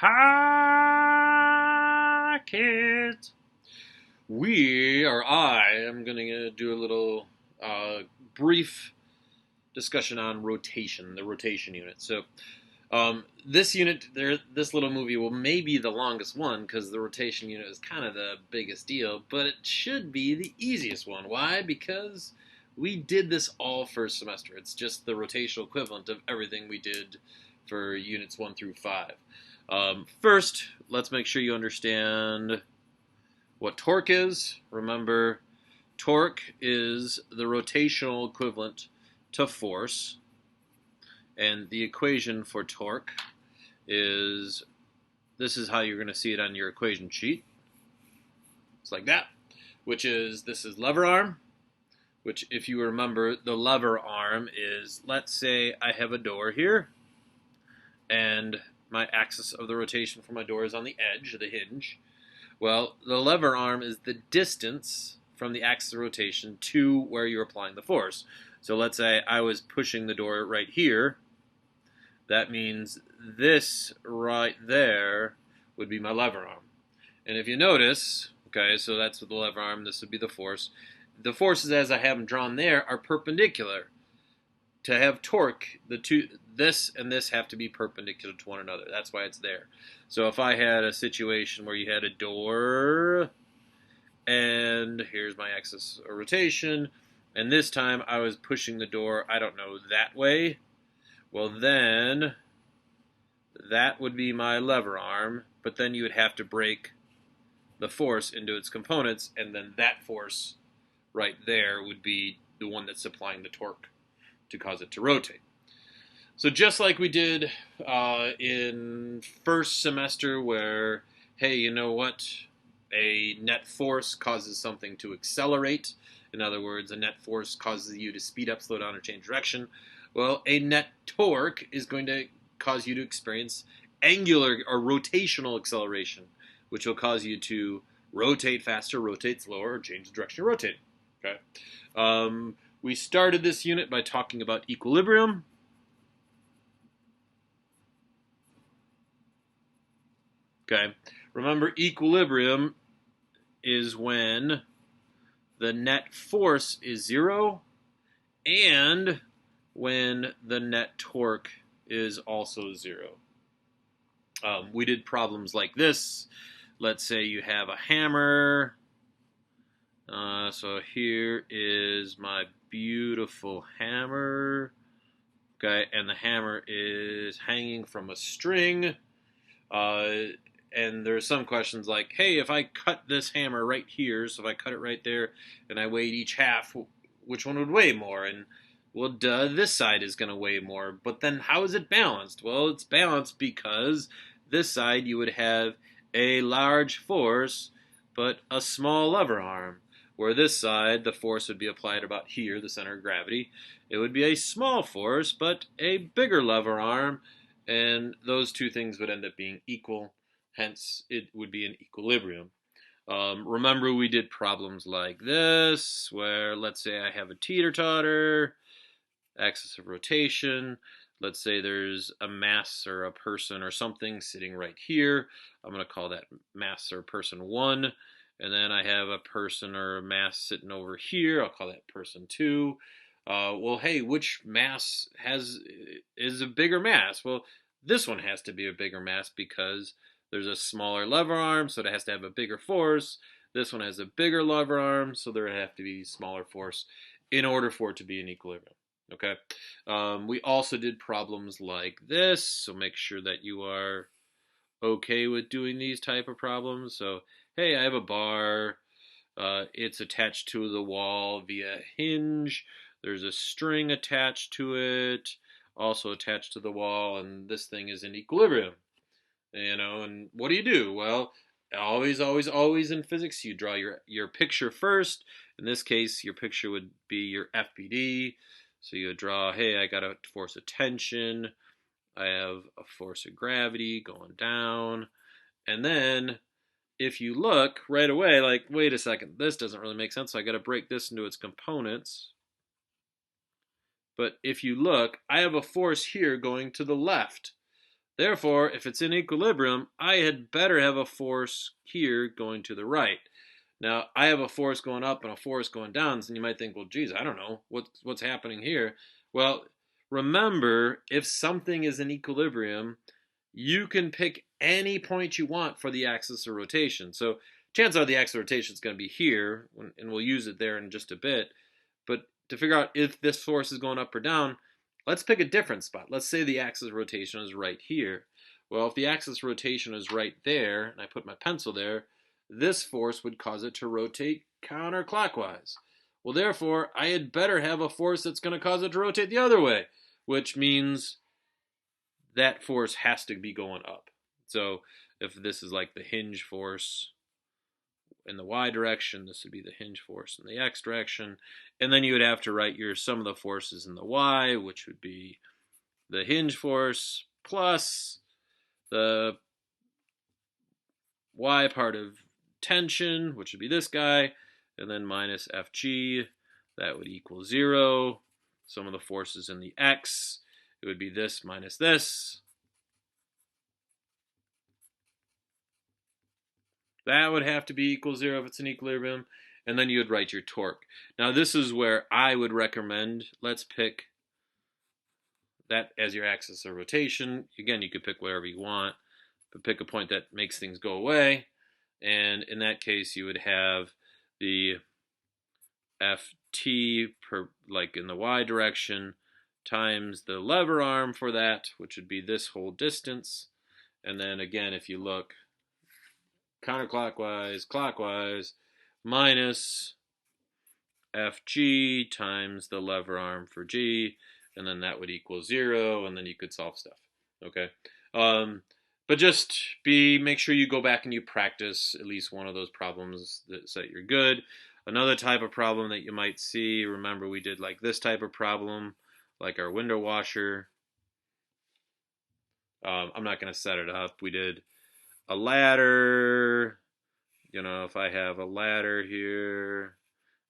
Hi, kids. I am going to do a little brief discussion on rotation, the rotation unit. So, this unit, this little movie will maybe the longest one because the rotation unit is kind of the biggest deal, but it should be the easiest one. Why? Because we did this all first semester. It's just the rotational equivalent of everything we did for units 1 through 5. First, let's make sure you understand what torque is. Remember, torque is the rotational equivalent to force. And the equation for torque is, this is how you're going to see it on your equation sheet. It's like that, which is, this is lever arm, which if you remember, the lever arm is, let's say I have a door here, and my axis of the rotation for my door is on the edge, the hinge. Well, the lever arm is the distance from the axis of rotation to where you're applying the force. So let's say I was pushing the door right here. That means this right there would be my lever arm. And if you notice, okay, so that's with the lever arm, this would be the force. The forces as I have them drawn there are perpendicular. To have torque, this and this have to be perpendicular to one another. That's why it's there. So if I had a situation where you had a door, and here's my axis of rotation, and this time I was pushing the door, I don't know, that way, well then that would be my lever arm, but then you would have to break the force into its components, and then that force right there would be the one that's supplying the torque to cause it to rotate. So just like we did in first semester where, hey, you know what? A net force causes something to accelerate. In other words, a net force causes you to speed up, slow down, or change direction. Well, a net torque is going to cause you to experience angular or rotational acceleration, which will cause you to rotate faster, rotate slower, or change the direction you're rotating. Okay. We started this unit by talking about equilibrium. Okay. Remember, equilibrium is when the net force is 0 and when the net torque is also 0. We did problems like this. Let's say you have a hammer. So here is my beautiful hammer. Okay, and the hammer is hanging from a string. And there's some questions like, hey, if I cut this hammer right here, so if I cut it right there, and I weighed each half, which one would weigh more? And, well, duh, this side is going to weigh more. But then how is it balanced? Well, it's balanced because this side you would have a large force, but a small lever arm. Where this side, the force would be applied about here, the center of gravity. It would be a small force, but a bigger lever arm, and those two things would end up being equal. Hence, it would be an equilibrium. Remember, we did problems like this, where let's say I have a teeter-totter, axis of rotation. Let's say there's a mass or a person or something sitting right here. I'm going to call that mass or person 1. And then I have a person or a mass sitting over here. I'll call that person 2. Well, hey, which mass is a bigger mass? Well, this one has to be a bigger mass because there's a smaller lever arm, so it has to have a bigger force. This one has a bigger lever arm, so there would have to be smaller force in order for it to be an equilibrium. Okay. We also did problems like this, so make sure that you are okay with doing these type of problems. So, hey, I have a bar. It's attached to the wall via hinge. There's a string attached to it, also attached to the wall, and this thing is in equilibrium. And what do? Well, always in physics, you draw your picture first. In this case, your picture would be your FBD. So you would draw, hey, I got a force of tension. I have a force of gravity going down. And then if you look right away, like, wait a second, this doesn't really make sense. So I got to break this into its components. But if you look, I have a force here going to the left. Therefore, if it's in equilibrium, I had better have a force here going to the right. Now, I have a force going up and a force going down, and you might think, well, geez, I don't know what's happening here. Well, remember, if something is in equilibrium, you can pick any point you want for the axis of rotation. So chances are the axis of rotation is going to be here, and we'll use it there in just a bit. But to figure out if this force is going up or down, let's pick a different spot. Let's say the axis of rotation is right here. Well, if the axis of rotation is right there, and I put my pencil there, this force would cause it to rotate counterclockwise. Well, therefore, I had better have a force that's going to cause it to rotate the other way, which means that force has to be going up. So if this is like the hinge force in the y direction, this would be the hinge force in the x direction. And then you would have to write your sum of the forces in the y, which would be the hinge force plus the y part of tension, which would be this guy, and then minus Fg, that would equal 0. Sum of the forces in the x, it would be this minus this. That would have to be equal 0 if it's in equilibrium. And then you would write your torque. Now this is where I would recommend, let's pick that as your axis of rotation. Again, you could pick whatever you want, but pick a point that makes things go away. And in that case, you would have the Ft per, like in the y direction, times the lever arm for that, which would be this whole distance. And then again, if you look counterclockwise, clockwise, minus Fg times the lever arm for g, and then that would equal 0, and then you could solve stuff. Okay, but just make sure you go back and you practice at least one of those problems so that you're good. Another type of problem that you might see, remember we did like this type of problem, like our window washer. I'm not going to set it up. We did a ladder. You know, if I have a ladder here,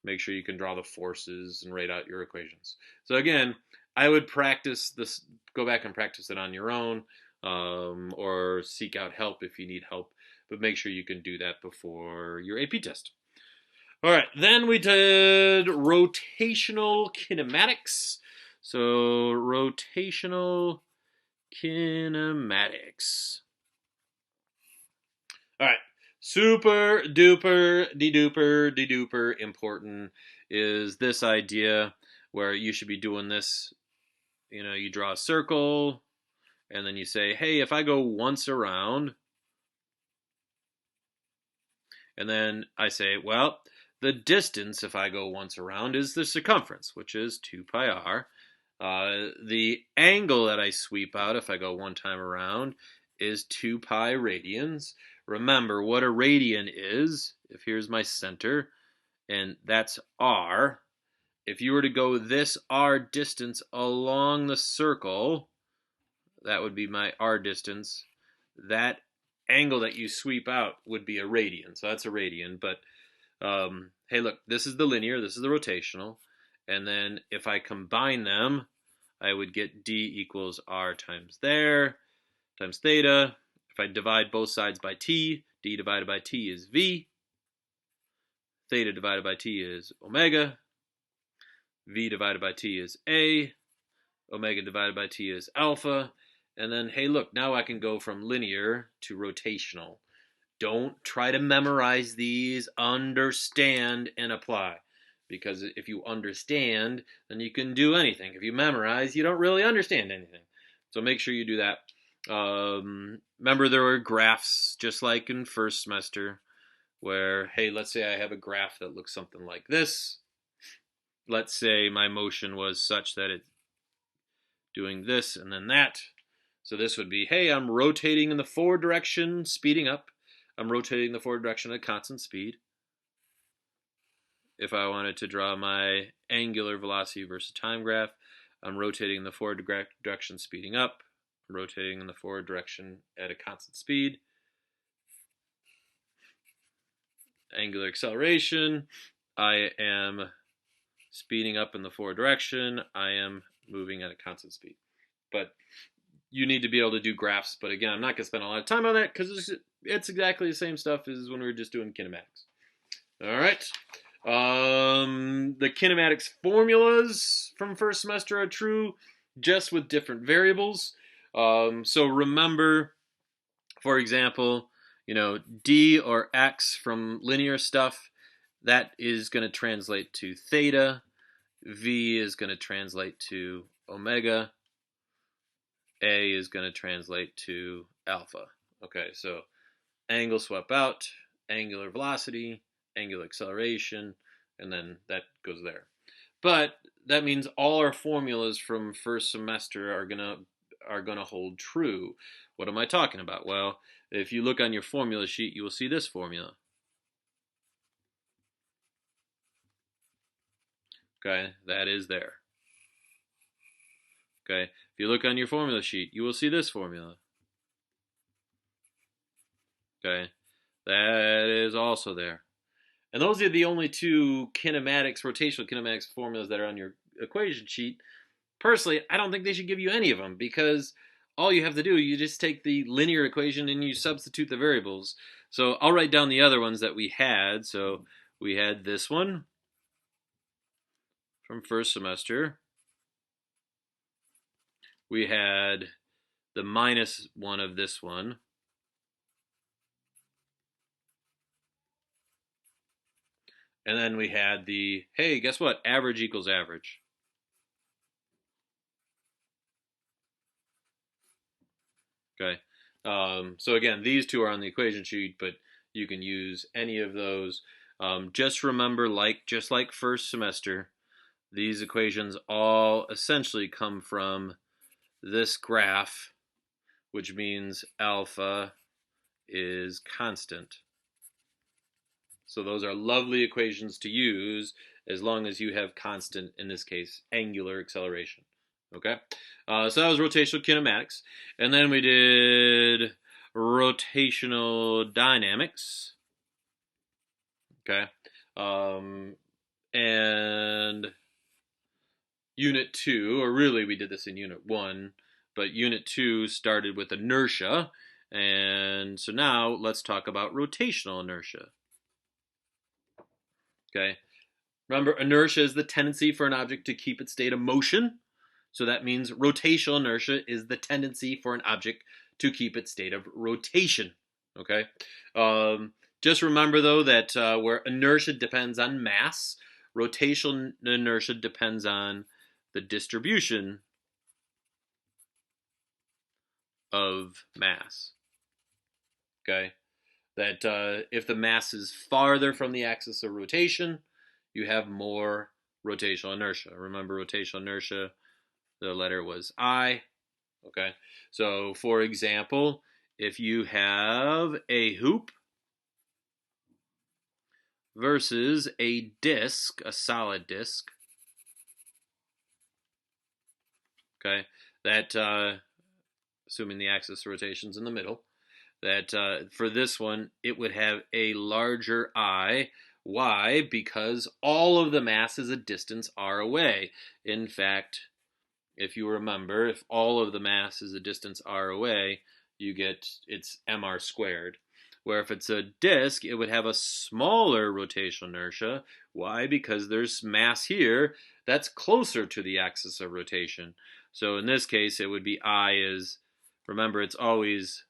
make sure you can draw the forces and write out your equations. So again, I would practice this, go back and practice it on your own, or seek out help if you need help, but make sure you can do that before your AP test. All right, then we did rotational kinematics. So rotational kinematics. All right, super duper de-duper important is this idea where you should be doing this. You know, you draw a circle, and then you say, hey, if I go once around, and then I say, well, the distance if I go once around is the circumference, which is 2 pi r. The angle that I sweep out if I go one time around is 2 pi radians. Remember what a radian is. If here's my center, and that's r. If you were to go this r distance along the circle, that would be my r distance. That angle that you sweep out would be a radian. So that's a radian. But hey, look, this is the linear, this is the rotational. And then if I combine them, I would get d equals r times there, times theta. If I divide both sides by t, d divided by t is v. Theta divided by t is omega. V divided by t is a. Omega divided by t is alpha. And then, hey, look, now I can go from linear to rotational. Don't try to memorize these. Understand and apply. Because if you understand, then you can do anything. If you memorize, you don't really understand anything. So make sure you do that. Remember, there were graphs, just like in first semester, where, hey, let's say I have a graph that looks something like this. Let's say my motion was such that it's doing this and then that. So this would be, hey, I'm rotating in the forward direction, speeding up. I'm rotating in the forward direction at a constant speed. If I wanted to draw my angular velocity versus time graph, I'm rotating in the forward direction, speeding up. I'm rotating in the forward direction at a constant speed. Angular acceleration, I am speeding up in the forward direction. I am moving at a constant speed. But you need to be able to do graphs. But again, I'm not going to spend a lot of time on that because it's exactly the same stuff as when we were just doing kinematics. All right. The kinematics formulas from first semester are true, just with different variables. So remember, for example, d or x from linear stuff, that is going to translate to theta. V is going to translate to omega. A is going to translate to alpha. Okay, so angle swap out, angular velocity, angular acceleration, and then that goes there. But that means all our formulas from first semester are gonna hold true. What am I talking about? Well, if you look on your formula sheet, you will see this formula. Okay, that is there. Okay, if you look on your formula sheet, you will see this formula. Okay, that is also there. And those are the only two rotational kinematics formulas that are on your equation sheet. Personally, I don't think they should give you any of them because all you have to do, you just take the linear equation and you substitute the variables. So I'll write down the other ones that we had. So we had this one from first semester. We had the minus one of this one. And then we had the, hey, guess what? Average equals average. Okay. So again, these two are on the equation sheet, but you can use any of those. Just remember, just like first semester, these equations all essentially come from this graph, which means alpha is constant. So those are lovely equations to use as long as you have constant, in this case, angular acceleration. Okay? So that was rotational kinematics. And then we did rotational dynamics. Okay? And Unit 2, or really we did this in Unit 1, but Unit 2 started with inertia. And so now let's talk about rotational inertia. Okay? Remember, inertia is the tendency for an object to keep its state of motion. So that means rotational inertia is the tendency for an object to keep its state of rotation. Okay? Just remember, though, that where inertia depends on mass, rotational inertia depends on the distribution of mass. Okay? That if the mass is farther from the axis of rotation, you have more rotational inertia. Remember, rotational inertia, the letter was I. Okay, so for example, if you have a hoop versus a disc, a solid disc, okay, that assuming the axis of rotation is in the middle, that for this one it would have a larger I. Why? Because all of the mass is a distance r away. In fact, if you remember, if all of the mass is a distance r away, you get it's mr squared. Where if it's a disk, it would have a smaller rotational inertia. Why? Because there's mass here that's closer to the axis of rotation. So in this case, it would be I is, remember, it's always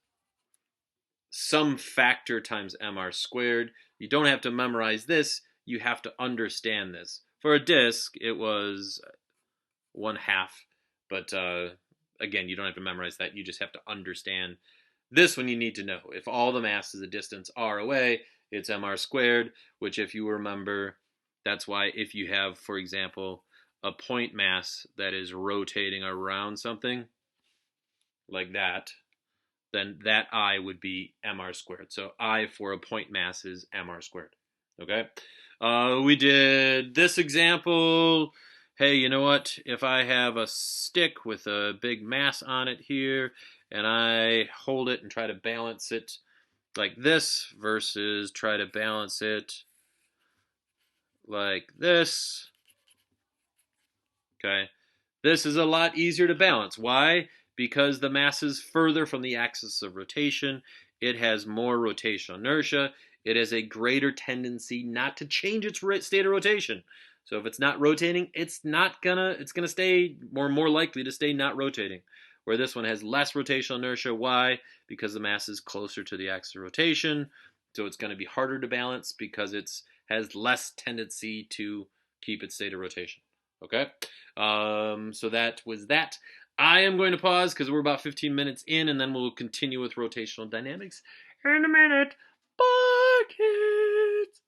some factor times mr squared. You don't have to memorize this. You have to understand this. For a disk, it was 1/2. But again, you don't have to memorize that. You just have to understand this one. You need to know. If all the mass is a distance r away, it's mr squared, which if you remember, that's why if you have, for example, a point mass that is rotating around something like that, then that I would be mr squared. So I for a point mass is mr squared. Okay? We did this example. Hey, you know what? If I have a stick with a big mass on it here, and I hold it and try to balance it like this versus try to balance it like this, okay? This is a lot easier to balance. Why? because the mass is further from the axis of rotation, it has more rotational inertia. It has a greater tendency not to change its state of rotation. So if it's not rotating, it's gonna stay more likely to stay not rotating. Where this one has less rotational inertia. Why? Because the mass is closer to the axis of rotation. So it's going to be harder to balance because it has less tendency to keep its state of rotation. Okay? So that was that. I am going to pause because we're about 15 minutes in, and then we'll continue with rotational dynamics in a minute. Bye, kids!